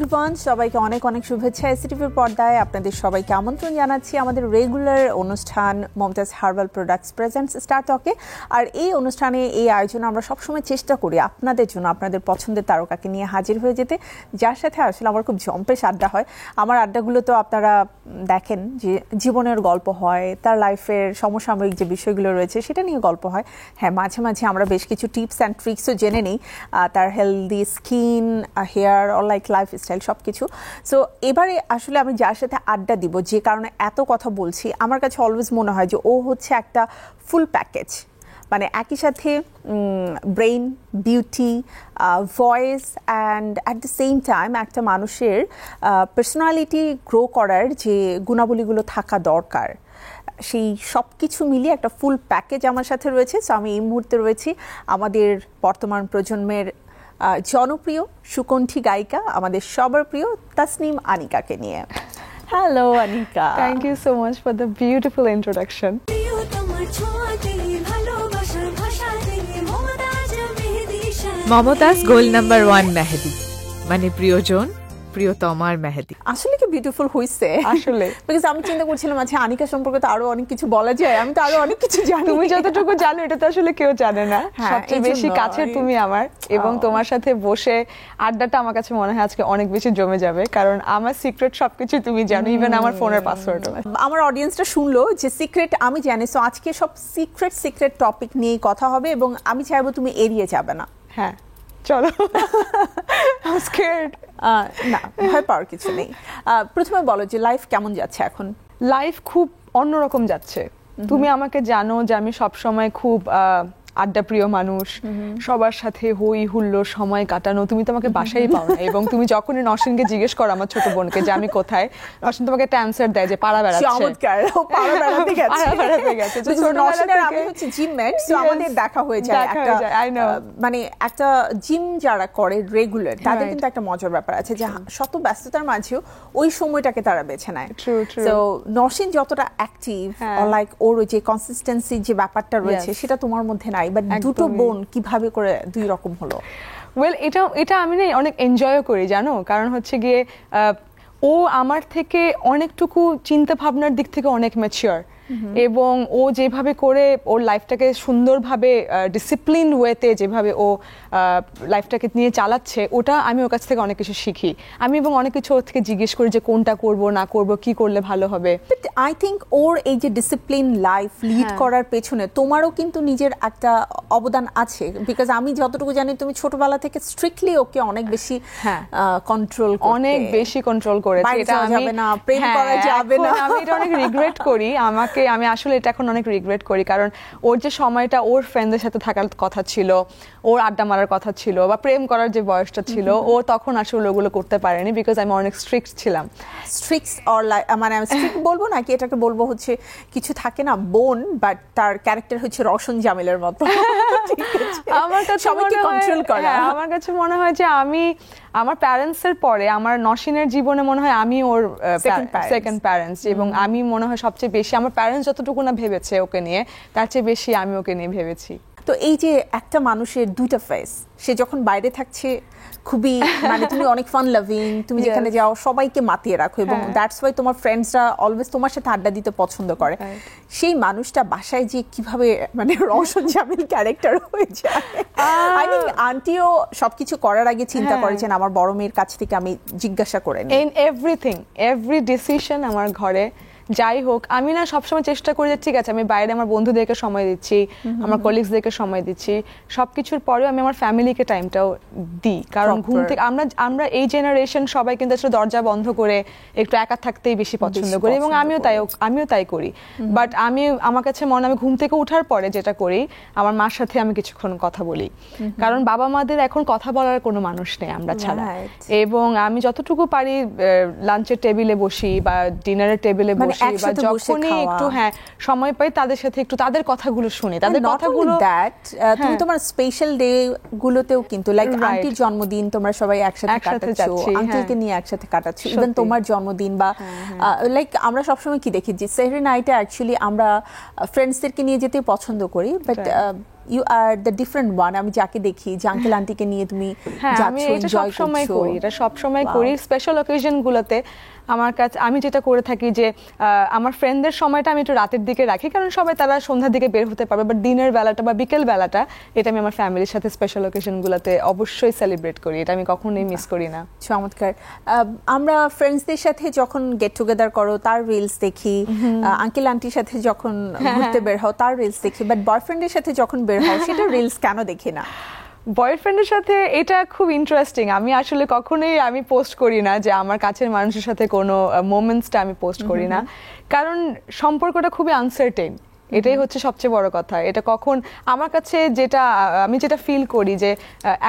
Everyone, সবাইকে অনেক অনেক শুভেচ্ছা। এসিটিভির পর্দায় আপনাদের সবাইকে আমন্ত্রণ জানাচ্ছি আমাদের রেগুলার অনুষ্ঠান Momtaz herbal products presents star টকে। আর এই অনুষ্ঠানে এই আয়োজনে আমরা সবসময় চেষ্টা করি আপনাদের জন্য আপনাদের পছন্দের তারকাকে নিয়ে হাজির হয়ে যেতে, যার সাথে আসলে আমার খুব জম্পেশ আড্ডা হয়। আমার আড্ডাগুলো তো আপনারা দেখেন যে জীবনের গল্প হয়, তার লাইফের সমসাময়িক যে বিষয়গুলো রয়েছে সেটা নিয়ে গল্প হয়। হ্যাঁ, মাঝে মাঝে আমরা বেশ কিছু টিপস অ্যান্ড ট্রিক্সও জেনে নিই, তার healthy skin, hair or like lifestyle সব কিছু। সো এবারে আসলে আমি যার সাথে আড্ডা দিব, যে কারণে এত কথা বলছি, আমার কাছে অলওয়েজ মনে হয় যে ও হচ্ছে একটা ফুল প্যাকেজ। মানে একই সাথে brain, beauty, voice and at the same time একটা মানুষের পার্সোনালিটি গ্রো করার যে গুণাবলীগুলো থাকা দরকার, সেই সব কিছু মিলিয়ে একটা ফুল প্যাকেজ আমার সাথে রয়েছে। সো আমি এই মুহূর্তে রয়েছি আমাদের বর্তমান প্রজন্মের জনপ্রিয় সুকণ্ঠী গায়িকা, আমাদের সবার প্রিয় তাসনিম আনিকাকে নিয়ে। Hello Anika. Thank you so much for the beautiful introduction. Mumtaz গোল নাম্বার 1 মেহেদি, মানে প্রিয়জন প্রিয়তমার মেহেদি। আসলে কি বিউটিফুল হইছে আসলে বিকজ আমি চিন্তা করছিলাম আচ্ছা আনিকা সম্পর্কে তো আরো অনেক কিছু বলা যায়, আমি তো আরো অনেক কিছু জানি। তুমি যতটুকু জানো এটা তো আসলে কেউ জানে না। সবচেয়ে বেশি কাছের তুমি আমার, এবং তোমার সাথে বসে আড্ডাটা আমার কাছে মনে হয় আজকে অনেক বেশি জমে যাবে, কারণ আমার সিক্রেট সবকিছু তুমি জানো, ইভেন আমার ফোনের পাসওয়ার্ডও। আমার অডিয়েন্সটা শুনলো যে সিক্রেট আমি জানি, সো আজকে সব সিক্রেট টপিক নিয়েই কথা হবে, এবং আমি চাইবো তুমি এড়িয়ে যাবে না। হ্যাঁ চলো। I'm scared. না, ভয় পাওয়ার কিছু নেই। প্রথমে বলো যে লাইফ কেমন যাচ্ছে এখন? লাইফ খুব অন্যরকম যাচ্ছে। তুমি আমাকে জানো যে আমি সবসময় খুব আড্ডা প্রিয় মানুষ, সবার সাথে হই হুল্লো সময় কাটানো। তুমি তো আমাকে বাসায় পাও না, এবং তুমি যখনই নসীনকে জিজ্ঞেস করো আমার ছোট বোনকে যে আমি কোথায়, নসীন তোমাকে একটা অ্যানসার দেয় যে পাড়া বেড়াচ্ছে। চমৎকার, ও পাড়া বেড়াতে গেছে। পাড়া বেড়াতে গেছে। তো নসীনের আমি হচ্ছে জিম মেট, সো আমাদের দেখা হয়ে যায় একটা, মানে একটা জিম যারা করে রেগুলার তাদের কিন্তু একটা মজার ব্যাপার আছে যে শত ব্যস্ততার মাঝেও ওই সময়টাকে তারা বেছে নেয়। তো নসীন যতটা অ্যাক্টিভ, লাইক ওর যে কনসিস্টেন্সি যে ব্যাপারটা রয়েছে সেটা তোমার মধ্যে নাই। বাট দুটো বোন কিভাবে করে দুই রকম হলো? ওয়েল, এটা আমি না অনেক এনজয়ও করি জানো, কারণ হচ্ছে গিয়ে ও আমার থেকে অনেকটুকু চিন্তা ভাবনার দিক থেকে অনেক ম্যাচিওর, এবং ও যেভাবে করে ওর লাইফটাকে সুন্দরভাবে ডিসিপ্লিন ওয়েতে যেভাবে ও লাইফটাকে নিয়ে চালাচ্ছে, ওটা আমি ওর কাছ থেকে অনেক কিছু শিখি। আমি এবং অনেক কিছু ওর থেকে জিজ্ঞেস করি যে কোনটা করব না করব, কি করলে ভালো হবে। বাট আই থিঙ্ক ওর এই যে ডিসিপ্লিন লাইফ লিড করার পেছনে তোমারও কিন্তু নিজের একটা অবদান আছে, বিকজ আমি যতটুকু জানি তুমি ছোটবেলা থেকে স্ট্রিক্টলি ওকে অনেক বেশি কন্ট্রোল, অনেক বেশি কন্ট্রোল করেছে। এটা যাবে না, প্রেম করা যাবে না। আমি এটা অনেক রিগ্রেট করি, আমি আসলে এটা এখন অনেক রিগ্রেট করি, কারণ ওর যে সময়টা ওর ফ্রেন্ডদের সাথে থাকার কথা ছিল, ওর আড্ডা মারার কথা ছিল, বা প্রেম করার যে বয়সটা ছিল, ও তখন আসলে ওগুলো করতে পারেনি, বিকজ আমি অনেক স্ট্রিক্ট ছিলাম। স্ট্রিক্ট অর মানে আমি স্ট্রিক্ট বলবো নাকি এটাকে বলবো হচ্ছে কিছু থাকে না বোন, বাট তার ক্যারেক্টার হচ্ছে রওশন জামিলের মতো। আমার কাছে কন্ট্রোল করা, আমার কাছে মনে হয় যে আমি আমার প্যারেন্টসের পরে আমার নসীনের জীবনে মনে হয় আমি ওর সেকেন্ড প্যারেন্টস, এবং আমি মনে হয় সবচেয়ে বেশি আমার প্যারেন্টস যতটুকু না ভেবেছে ওকে নিয়ে, তার চেয়ে বেশি আমি ওকে নিয়ে ভেবেছি। তো এই যে একটা মানুষের দুইটা ফেস, সে যখন বাইরে থাকছে খুবই মানে তুমি অনেক ফান লাভিং, তুমি যেখানে যাও সবাইকে মাতিয়ে রাখো, এবং দ্যাটস ওয়াই তোমার ফ্রেন্ডসরা অলওয়েজ তোমার সাথে আড্ডা দিতে পছন্দ করে। সেই মানুষটা বাসায় যে কিভাবে মানে রওশন জামিল ক্যারেক্টার হয়ে যায়। আই থিঙ্ক আন্টিও সবকিছু করার আগে চিন্তা করেছেন আমার বড় মেয়ের কাছ থেকে আমি জিজ্ঞাসা করে নিই। ইন এভরিথিং, এভরি ডিসিশন আমার ঘরে যাই হোক, আমি না সবসময় চেষ্টা করি যে ঠিক আছে আমি বাইরে আমার বন্ধুদেরকে সময় দিচ্ছি, আমার কলিগসদেরকে সময় দিচ্ছি, সবকিছুর পরেও আমি আমার ফ্যামিলিকে টাইমটাও দিই, কারণ ঘুম থেকে আমরা এই জেনারেশন সবাই কিন্তু আসলে দরজা বন্ধ করে একটু একা থাকতেই বেশি পছন্দ করি, এবং আমিও তাই করি। বাট আমার কাছে আমি ঘুম থেকে ওঠার পরে যেটা করি, আমার মার সাথে আমি কিছুক্ষণ কথা বলি, কারণ বাবা মাদের এখন কথা বলার কোনো মানুষ নেই আমরা ছাড়া। এবং আমি যতটুকু পারি লাঞ্চের টেবিলে বসি বা ডিনারের টেবিলে বসি, বা যখনই একটু সময় পাই তাদের সাথে একটু তাদের কথাগুলো শুনি, তাদের কথাগুলো। তুমি তোমার স্পেশাল ডে গুলোতেও কিন্তু লাইক আন্টির জন্মদিন তোমরা সবাই একসাথে কাটাচ্ছো, আঙ্কেলকে নিয়ে একসাথে কাটাচ্ছো, ইভেন তোমার জন্মদিন বা লাইক আমরা সবসময় কি দেখি যে সেহরি নাইটে অ্যাকচুয়ালি আমরা ফ্রেন্ডসদেরকে নিয়ে যেতে পছন্দ করি, but you are the different one. আমি যাকে দেখি যে আঙ্কেল আন্টিকে নিয়ে তুমি হ্যাঁ, আমি যাচ্ছ, এটা এনজয় সবসময় করছো। করি, এটা সবসময় Wow. করি স্পেশাল অকেশন গুলোতে। আমার কাছে আমি যেটা করে থাকি যে আমার ফ্রেন্ডদের সময়টা আমি একটু রাতের দিকে রাখি, কারণ সবাই তারা সন্ধ্যার দিকে বের হতে পারবে, বাট দিনের বেলাটা বা বিকেল বেলাটা এটা আমি আমার ফ্যামিলির সাথে স্পেশাল অকেশন গুলোতে অবশ্যই সেলিব্রেট করি, এটা আমি কখনোই মিস করি না। চমৎকার। আমরা ফ্রেন্ডসদের সাথে যখন গেট টুগেদার করো তার রিলস দেখি, আঙ্কেল আন্টির সাথে যখন ঘুরতে বের হও তার রিলস দেখি, বাট বয়ফ্রেন্ডের সাথে যখন বের হও সেটা রিলস কেন দেখি না? বয়ফ্রেন্ডের সাথে এটা খুব ইন্টারেস্টিং। আমি আসলে কখনোই আমি পোস্ট করি না যে আমার কাছের মানুষের সাথে কোনো মোমেন্টসটা আমি পোস্ট করি না, কারণ সম্পর্কটা খুবই আনসার্টেন। এটাই হচ্ছে সবচেয়ে বড় কথা। এটা কখন আমার কাছে যেটা আমি যেটা ফিল করি যে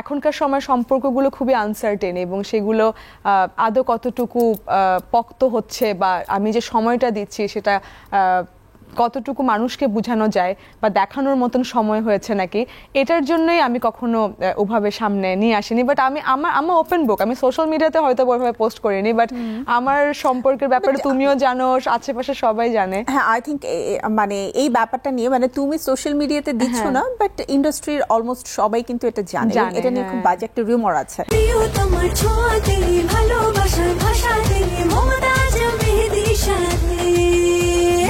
এখনকার সময় সম্পর্কগুলো খুবই আনসার্টেন, এবং সেগুলো আদৌ কতটুকু পক্ত হচ্ছে বা আমি যে সময়টা দিচ্ছি সেটা কতটুকু মানুষকে বোঝানো যায় বা দেখানোর মতন সময় হয়েছে নাকি, এটার জন্যই আমি কখনো ওভাবে সামনে নিয়ে আসিনি। বাট আমার ওপেন বুক, আমি সোশ্যাল মিডিয়াতে হয়তো ওইভাবে পোস্ট করিনি, বাট আমার সম্পর্কের ব্যাপারে তুমিও জানো, আশেপাশে সবাই জানে। হ্যাঁ, আই থিঙ্ক মানে এই ব্যাপারটা নিয়ে মানে তুমি সোশ্যাল মিডিয়াতে দিচ্ছ না, বাট ইন্ডাস্ট্রির অলমোস্ট সবাই কিন্তু এটা জানে। এটা নিয়ে খুব বাজে একটা রিউমার আছে।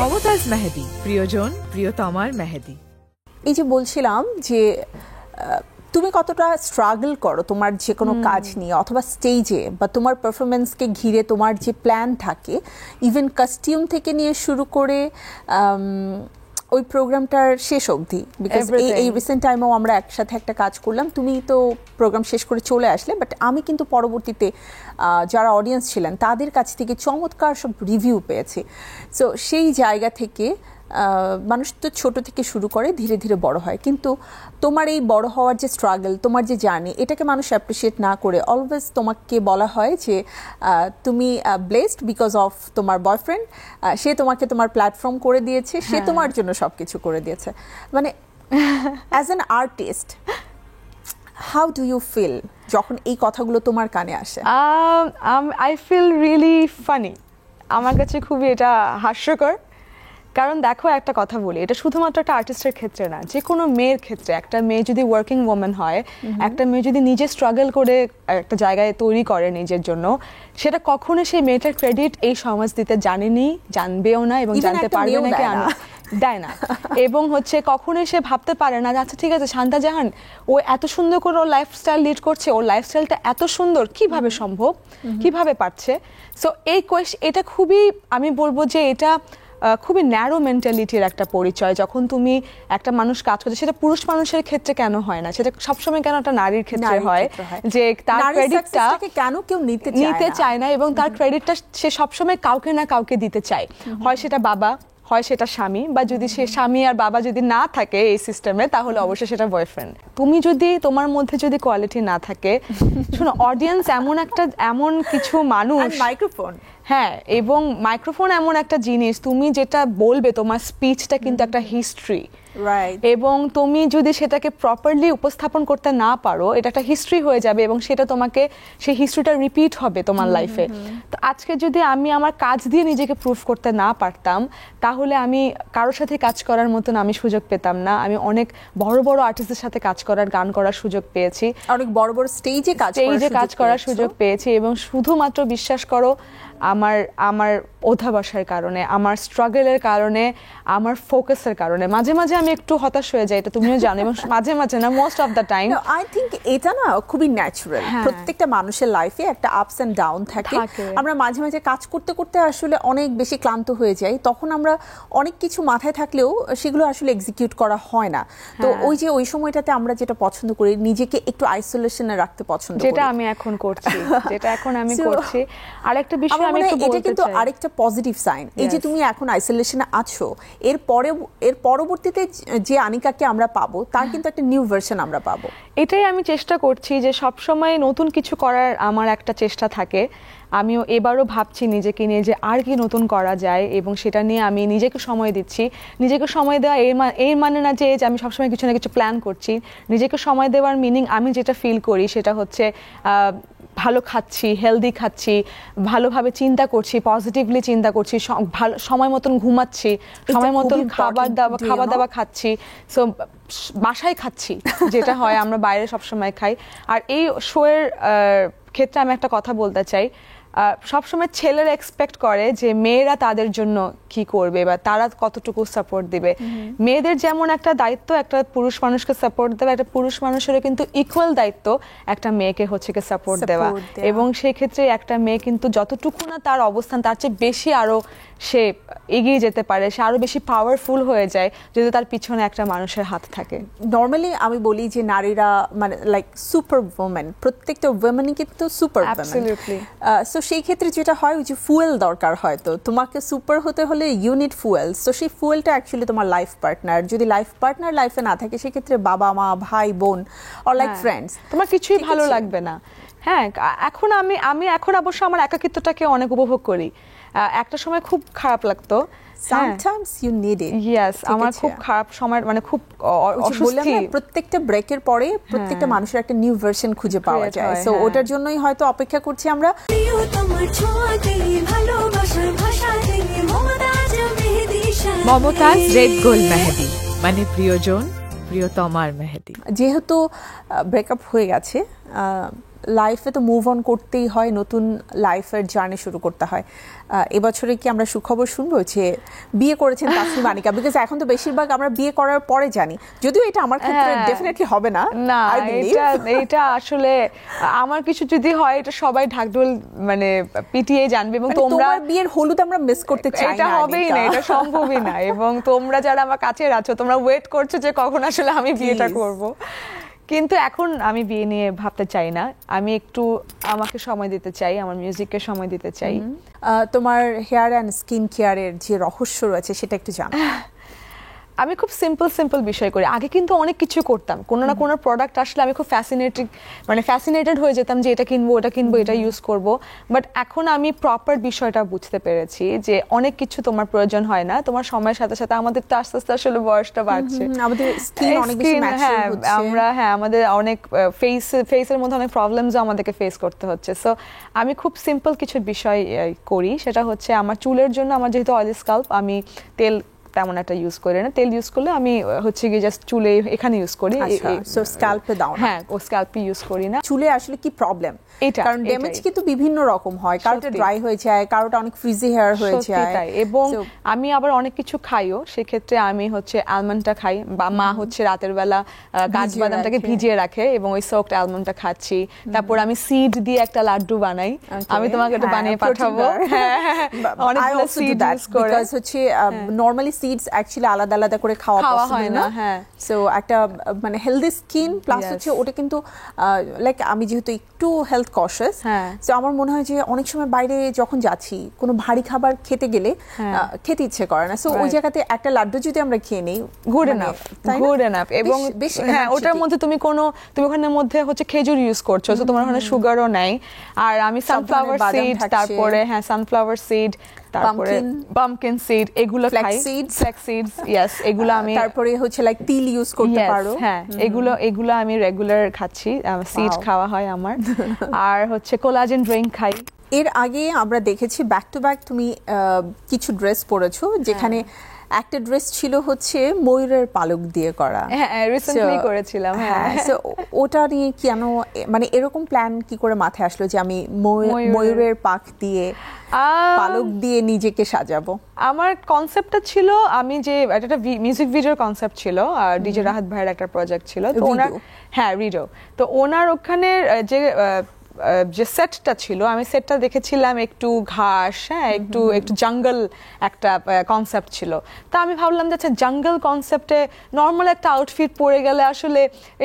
মমতাজ মেহেদি, প্রিয়জন প্রিয়তমার মেহেদি। এই যে বলছিলাম যে তুমি কতটা স্ট্রাগল করো তোমার যে কোনো কাজ নিয়ে, অথবা স্টেজে বা তোমার পারফরমেন্সকে ঘিরে তোমার যে প্ল্যান থাকে, ইভেন কাস্টিউম থেকে নিয়ে শুরু করে ওই প্রোগ্রামটার শেষ অবধি। বিকজ এই রিসেন্ট টাইমেও আমরা একসাথে একটা কাজ করলাম, তুমি তো প্রোগ্রাম শেষ করে চলে আসলে, বাট আমি কিন্তু পরবর্তীতে যারা অডিয়েন্স ছিলেন তাদের কাছ থেকে চমৎকার সব রিভিউ পেয়েছি। সো সেই জায়গা থেকে মানুষ তো ছোট থেকে শুরু করে, ধীরে ধীরে বড় হয়, কিন্তু তোমার এই বড় হওয়ার যে স্ট্রাগল, তোমার যে জার্নি, এটাকে মানুষ অ্যাপ্রিসিয়েট না করে অলওয়েজ তোমাকে বলা হয় যে তুমি ব্লেসড বিকজ অফ তোমার বয়ফ্রেন্ড, সে তোমাকে তোমার প্ল্যাটফর্ম করে দিয়েছে, সে তোমার জন্য সবকিছু করে দিয়েছে। মানে as an artist how do you feel যখন এই কথাগুলো তোমার কানে আসে? I feel really funny. আমার কাছে খুবই এটা হাস্যকর, কারণ দেখো একটা কথা বলি, এটা শুধুমাত্র একটা আর্টিস্টের ক্ষেত্রে না, যে কোনো মেয়ের ক্ষেত্রে। একটা মেয়ে যদি ওয়ার্কিং ওম্যান হয়, একটা মেয়ে যদি নিজে স্ট্রাগল করে একটা জায়গায় তৈরি করে নিজের জন্য, সেটা কখনো সেই মেয়েটার ক্রেডিট এই সমাজ দিতে জানেনি, জানবেও না, এবং জানতে পারবে না, দেয় না। এবং হচ্ছে কখনোই সে ভাবতে পারে না যে আচ্ছা ঠিক আছে, শান্তা জাহান ও এত সুন্দর করে ওর লাইফস্টাইল লিড করছে, ওর লাইফস্টাইলটা এত সুন্দর, কিভাবে সম্ভব, কিভাবে পারছে। সো এটা খুবই, আমি বলবো যে এটা খুবই ন্যারো মেন্টালিটির একটা পরিচয়। যখন তুমি একটা মানুষ কাজ করছে, সেটা পুরুষ মানুষের ক্ষেত্রে কেন হয় না, সেটা সবসময় কেন একটা নারীর ক্ষেত্রে হয়, যে তার ক্রেডিটটা কেন কেউ নিতে চায় না, এবং তার ক্রেডিটটা সে সবসময় কাউকে না কাউকে দিতে চায়। হয় সেটা বাবা, হয় সেটা স্বামী, বা যদি সে স্বামী আর বাবা যদি না থাকে এই সিস্টেমে, তাহলে অবশ্যই সেটা বয়ফ্রেন্ড। তুমি যদি তোমার মধ্যে যদি কোয়ালিটি না থাকে, শোনো, অডিয়েন্স এমন কিছু মানুষ, মাইক্রোফোন, হ্যাঁ, এবং মাইক্রোফোন এমন একটা জিনিস, তুমি যেটা বলবে তোমার স্পিচটা কিন্তু একটা হিস্ট্রি, এবং তুমি যদি সেটাকে প্রপারলি উপস্থাপন করতে না পারো, এটা একটা হিস্ট্রি হয়ে যাবে, এবং সেটা তোমাকে সেই হিস্ট্রিটা রিপিট হবে তোমার লাইফে। তো আজকে যদি আমি আমার কাজ দিয়ে নিজেকে প্রুফ করতে না পারতাম, তাহলে আমি কারোর সাথে কাজ করার মতন আমি সুযোগ পেতাম না। আমি অনেক বড় বড় আর্টিস্টদের সাথে কাজ করার, গান করার সুযোগ পেয়েছি, অনেক বড় বড় স্টেজে কাজ করার সুযোগ পেয়েছি, এবং শুধুমাত্র বিশ্বাস করো আমার অধ্যাবসার কারণে, আমার স্ট্রাগলের কারণে, আমার ফোকাসের কারণে মাঝে মাঝে আমি একটু হতাশ হয়ে যাই, এটা তুমিও জানো, এবং মাঝে মাঝে না, most of the time. I think এটা না খুবই ন্যাচারাল, প্রত্যেকটা মানুষের লাইফে একটা আপস এন্ড ডাউন থাকে। আমরা মাঝে মাঝে কাজ করতে করতে আসলে অনেক বেশি ক্লান্ত হয়ে যাই, তখন আমরা অনেক কিছু মাথায় থাকলেও সেগুলো আসলে এক্সিকিউট করা হয় না। তো ওই সময়টাতে আমরা যেটা পছন্দ করি, নিজেকে একটু আইসোলেশনে রাখতে পছন্দ করি, যেটা আমি এখন করছি। আরেকটা বিষয় আমি একটু বলতে চাই, এটা কিন্তু আরেকটা পজিটিভ সাইন, এই যে তুমি এখন আইসোলেশনে আছো, এর পরবর্তীতে যে আনিকাকে আমরা পাবো, তার কিন্তু একটা নিউ ভার্সন আমরা পাবো। এটাই আমি চেষ্টা করছি, যে সবসময় নতুন কিছু করার আমার একটা চেষ্টা থাকে। আমিও এবারও ভাবছি নিজেকে নিয়ে যে আর কি নতুন করা যায়, এবং সেটা নিয়ে আমি নিজেকে সময় দিচ্ছি। নিজেকে সময় দেওয়া এর মানে না যে আমি সবসময় কিছু না কিছু প্ল্যান করছি। নিজেকে সময় দেওয়ার মিনিং আমি যেটা ফিল করি সেটা হচ্ছে ভালো খাচ্ছি, হেলদি খাচ্ছি, ভালোভাবে চিন্তা করছি, পজিটিভলি চিন্তা করছি, ভালো সময় মতন ঘুমাচ্ছি, সময় মতন খাবার দাবার খাচ্ছি, সো বাসায় খাচ্ছি যেটা হয় আমরা বাইরে সবসময় খাই। আর এই শো এর ক্ষেত্রে আমি একটা কথা বলতে চাই, সবসময় ছেলেরা এক্সপেক্ট করে যে মেয়েরা তাদের জন্য কি করবে বা তারা কতটুকু সাপোর্ট দিবে। মেয়েদের যেমন একটা দায়িত্ব একটা পুরুষ মানুষকে সাপোর্ট দেওয়া, একটা পুরুষ মানুষেরও কিন্তু ইকুয়াল দায়িত্ব একটা মেয়েকে হচ্ছে কি সাপোর্ট দেওয়া। এবং সেই ক্ষেত্রে একটা মেয়ে কিন্তু যতটুকু না তার অবস্থান তার চেয়ে বেশি আরো সে এগিয়ে যেতে পারে, সে আরো বেশি পাওয়ারফুল হয়ে যায় যদি তার পিছনে একটা মানুষের হাত থাকে। নর্মালি আমি বলি যে নারীরা মানে লাইক সুপার ওমেন, প্রত্যেকটা ওমেনই কিন্তু সুপার অ্যাবসলিউটলি। সো সেই ক্ষেত্রে যেটা হয় ওই যে ফুয়েল দরকার হয়, তো তোমাকে সুপার হতে হলে ইউনিট ফুয়েল, তো সেই ফুয়েলটা অ্যাকচুয়ালি তোমার লাইফ পার্টনার। যদি লাইফ পার্টনার লাইফে না থাকে সেক্ষেত্রে বাবা মা ভাই বোন অর লাইক ফ্রেন্ডস তোমার কিছুই ভালো লাগবে না। হ্যাঁ, এখন আমি এখন অবশ্য আমার একাকিত্বটাকে অনেক উপভোগ করি। একটা সময় খুব খারাপ লাগতো, sometimes you need it. Yes, আমার খুব খারাপ সময় মানে খুব অস্বস্তি। প্রত্যেকটা ব্রেকের পরে প্রত্যেকটা মানুষের একটা নিউ ভার্সন খুঁজে পাওয়া যায়, সো ওটার জন্যই হয়তো অপেক্ষা করছি আমরা। মমতাজ রেড গোল্ড মেহেদি, মানে প্রিয়জন প্রিয়তমার মেহেদি। যেহেতু ব্রেকআপ হয়ে গেছে, লাইফে তো মুভ অন করতেই হয়, নতুন লাইফের জার্নি শুরু করতে হয়। এবছরে কি আমরা সুখবর শুনবো যে বিয়ে করেছেন তাসনিম আনিকা? বিকজ এখন তো বেশিরভাগ আমরা বিয়ে করার পরে জানি, যদিও এটা আমার ক্ষেত্রে ডেফিনেটলি হবে না। না, এটা আসলে আমার কিছু যদি হয় এটা সবাই ঢাকঢোল মানে পিটিয়ে জানবে, এবং তোমরা বিয়ের হলুদ আমরা মিস করতে চাই না, এটা হবেই না, এটা সম্ভবই না। এবং তোমরা যারা আমার কাছে আছো তোমরা ওয়েট করছো যে কখন আসলে আমি বিয়েটা করব। কিন্তু এখন আমি বিয়ে নিয়ে ভাবতে চাই না, আমি একটু আমাকে সময় দিতে চাই, আমার মিউজিককে সময় দিতে চাই। তোমার হেয়ার অ্যান্ড স্কিন কেয়ারের যে রহস্য রয়েছে সেটা একটু জানো। আমি খুব সিম্পল বিষয় করি। আগে কিন্তু অনেক কিছু করতাম, কোনো না কোনো প্রোডাক্ট আসলে আমি খুব ফ্যাসিনেটেড হয়ে যেতাম যে এটা কিনবো ওটা কিনবো এটা ইউজ করব। বাট এখন আমি প্রপার বিষয়টা বুঝতে পেরেছি যে অনেক কিছু তোমার প্রয়োজন হয় না, তোমার সময়ের সাথে সাথে আমাদের তো আস্তে আস্তে আসলে বয়সটা বাড়ছে, আমাদের স্কিন অনেক বেশি ম্যাচিউর হচ্ছে, আমরা আমাদের অনেক ফেসের মধ্যে অনেক প্রবলেমসও আমাদেরকে ফেস করতে হচ্ছে। সো আমি খুব সিম্পল কিছু বিষয় করি, সেটা হচ্ছে আমার চুলের জন্য আমার যেহেতু অয়েলি স্কাল্প, আমি তেল তেমন একটা ইউজ করি না। তেল ইউজ করলে আমি হচ্ছে কি জাস্ট চুলে এখানে ইউজ করি, সো স্ক্যাল্পে দাও না? হ্যাঁ, ও স্ক্যাল্পে ইউজ করি না। চুলে আসলে কি প্রবলেম? এটা কারণ ড্যামেজ কিন্তু বিভিন্ন রকম হয়, কারোটা ড্রাই হয়ে যায়, কারোটা অনেক ফ্রিজি হেয়ার হয়ে যায়। এবং আমি আবার অনেক কিছু খাইও, সেক্ষেত্রে আমি হচ্ছে আলমন্ডটা খাই, বা মা হচ্ছে রাতের বেলা কাঠবাদামটাকে ভিজিয়ে রাখে এবং ওই সোকড আলমন্ডটা খাচ্ছি। তারপর আমি সিড দিয়ে একটা লাড্ডু বানাই, আমি তোমাকে এটা বানিয়ে পাঠাবো। অনেকগুলো সিড ইউজ করে, বিকজ হচ্ছে নরমালি সিডস অ্যাকচুয়ালি আলাদা আলাদা করে খাওয়া হয় না। হ্যাঁ, সো একটা মানে হেলদি স্কিন প্লাস হচ্ছে ওটা কিন্তু লাইক আমি যেহেতু একটু হেলথ কনশাস, সো আমার মনে হয় যে অনেক সময় বাইরে যখন যাচ্ছি কোনো ভারী খাবার খেতে গেলে খেতে ইচ্ছে করে না, সো ওই জায়গাতে একটা লাড্ডু যদি আমরা খেয়ে নিই গুড এনাফ। এবং হ্যাঁ, ওটার মধ্যে তুমি ওখানের মধ্যে হচ্ছে খেজুর ইউজ করছো, তো তোমার ওখানে সুগারও নাই। আর আমি সানফ্লাওয়ার সিড, তারপরে সানফ্লাওয়ার সিড, তারপরে পামকিন সিড, এগুলো খাই, ফ্ল্যাক্স সিডস, ইয়েস, এগুলো আমি, তারপরে হচ্ছে লাইক তিল ইউজ করতে পারো। হ্যাঁ, এগুলো আমি রেগুলার খাচ্ছি, সিড খাওয়া হয় আমার। আর হচ্ছে কোলাজেন ড্রিঙ্ক খাই। এর আগে আমরা দেখেছি ব্যাক টু ব্যাক তুমি কিছু ড্রেস পরেছো, যেখানে একটা ড্রেস ছিল হচ্ছে ময়ূরের পালক দিয়ে করা। হ্যাঁ, রিসেন্টলি করেছিলাম। হ্যাঁ, সো ওটা নিয়ে কেন মানে এরকম প্ল্যান কি করে মাথায় আসলো যে আমি ময়ূরের পাখ দিয়ে পালক দিয়ে নিজেকে সাজাবো? আমার কনসেপ্টটা ছিল, আমি যে একটা মিউজিক ভিডিওর কনসেপ্ট ছিল, ডিজে রাহাত ভাইয়ের একটা প্রজেক্ট ছিল, তো ওনার রিডো, তো ওনার ওখানে যে সেটটা ছিল, আমি সেটটা দেখেছিলাম একটু ঘাস, একটু জঙ্গল একটা কনসেপ্ট ছিল। তা আমি ভাবলাম যে আচ্ছা, জঙ্গল কনসেপ্টে নর্মাল একটা আউটফিট পরে গেলে আসলে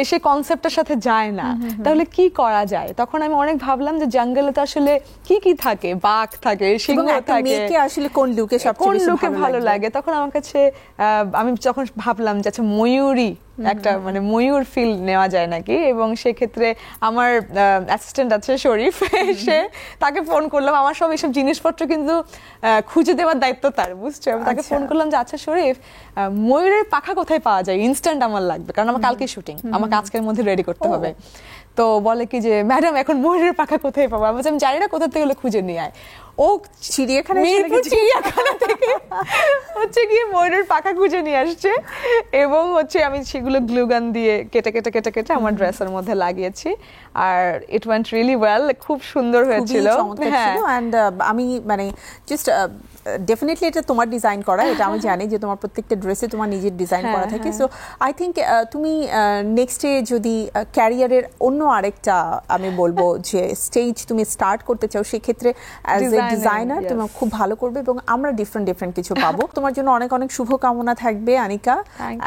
সেই কনসেপ্টটার সাথে যায় না, তাহলে কি করা যায়? তখন আমি অনেক ভাবলাম যে জঙ্গলে তো আসলে কি থাকে, বাঘ থাকে, সিংহ থাকে, আসলে কোন লুকে ভালো লাগে। তখন আমার কাছে আমি যখন ভাবলাম যে আচ্ছা, ময়ূরী একটা মানে ময়ূর ফিল নেওয়া যায় নাকি, এবং সেক্ষেত্রে আমার অ্যাসিস্ট্যান্ট আছে শরীফ, সে তাকে ফোন করলাম, আমার সব এইসব জিনিসপত্র কিন্তু খুঁজে দেওয়ার দায়িত্ব তার, বুঝছো? আমি তাকে ফোন করলাম যে আচ্ছা শরীফ, ময়ূরের পাখা কোথায় পাওয়া যায়, ইনস্ট্যান্ট আমার লাগবে, কারণ আমার কালকে শুটিং, আমাকে আজকের মধ্যে রেডি করতে হবে। তো বলে কি যে ম্যাডাম এখন ময়ূরের পাখা কোথায় পাবো, আমি বলছি, আমি জানি না, কোথা থেকে হলে খুঁজে নিয়ে আয়। ও চিড়িয়াখানা থেকে হচ্ছে গিয়ে ময়ূরের পাখা খুঁজে নিয়ে আসছে, এবং হচ্ছে আমি সেগুলো গ্লুগান দিয়ে কেটে কেটে কেটে কেটে আমার ড্রেসের মধ্যে লাগিয়েছি, আর ইট ওয়েন্ট রিয়েলি ওয়েল, খুব সুন্দর হয়েছিল। হ্যাঁ, এন্ড আমি মানে জাস্ট ডেফিনেটলি এটা তোমার ডিজাইন করা, এটা আমি জানি যে তোমার প্রত্যেকটা ড্রেসে তোমার নিজের ডিজাইন করা থাকে। সো আই থিঙ্ক তুমি নেক্সটে যদি ক্যারিয়ারের অন্য আরেকটা আমি বলবো যে স্টেজ তুমি স্টার্ট করতে চাও, সেক্ষেত্রে অ্যাজ এ ডিজাইনার তুমি খুব ভালো করবে এবং আমরা ডিফারেন্ট কিছু পাবো। তোমার জন্য অনেক অনেক শুভকামনা থাকবে আনিকা,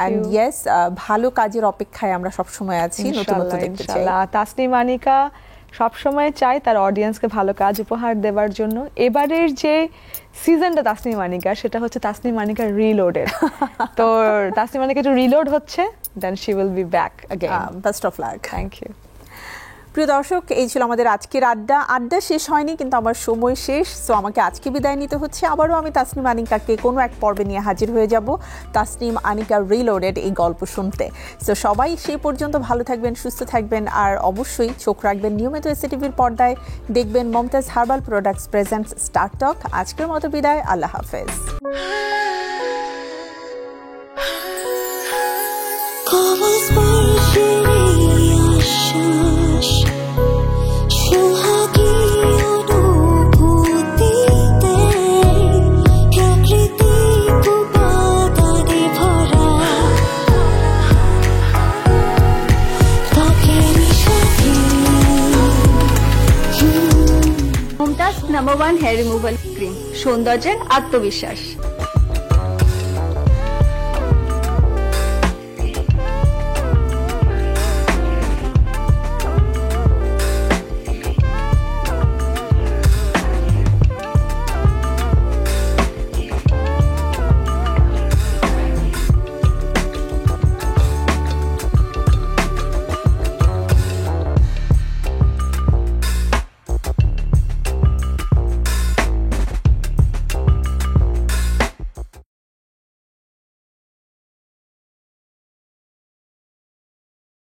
এন্ড ইয়েস, ভালো কাজের অপেক্ষায় আমরা সবসময় আছি, নতুনত্ব দেখতে চাই। তাসনিম আনিকা সবসময় চাই তার অডিয়েন্সকে ভালো কাজ উপহার দেওয়ার জন্য। এবারের যে সিজনটা তাসনিম আনিকা, সেটা হচ্ছে তাসনিম আনিকা রিলোডেড। তো তাসনিম আনিকা একটু রিলোড হচ্ছে, then she will be back again. Best of luck. Thank you. প্রিয় দর্শক, এই ছিল আমাদের আজকের আড্ডা শেষ হয়নি, কিন্তু আমার সময় শেষ। সো আমাকে আজকে বিদায় নিতে হচ্ছে। আবারও আমি তাসনিম আনিকাকে কোনো এক পর্বে নিয়ে হাজির হয়ে যাব, তাসনিম আনিকা রিলোডেড এই গল্প শুনতে। সো সবাই সেই পর্যন্ত ভালো থাকবেন, সুস্থ থাকবেন, আর অবশ্যই চোখ রাখবেন নিয়মিত এসএটিভির পর্দায়, দেখবেন Momtaz herbal products presents star talk. আজকের মতো বিদায়, আল্লাহ হাফেজ। নাম্বার 1 হেয়ার রিমুভাল ক্রিম, সৌন্দর্যের আত্মবিশ্বাস।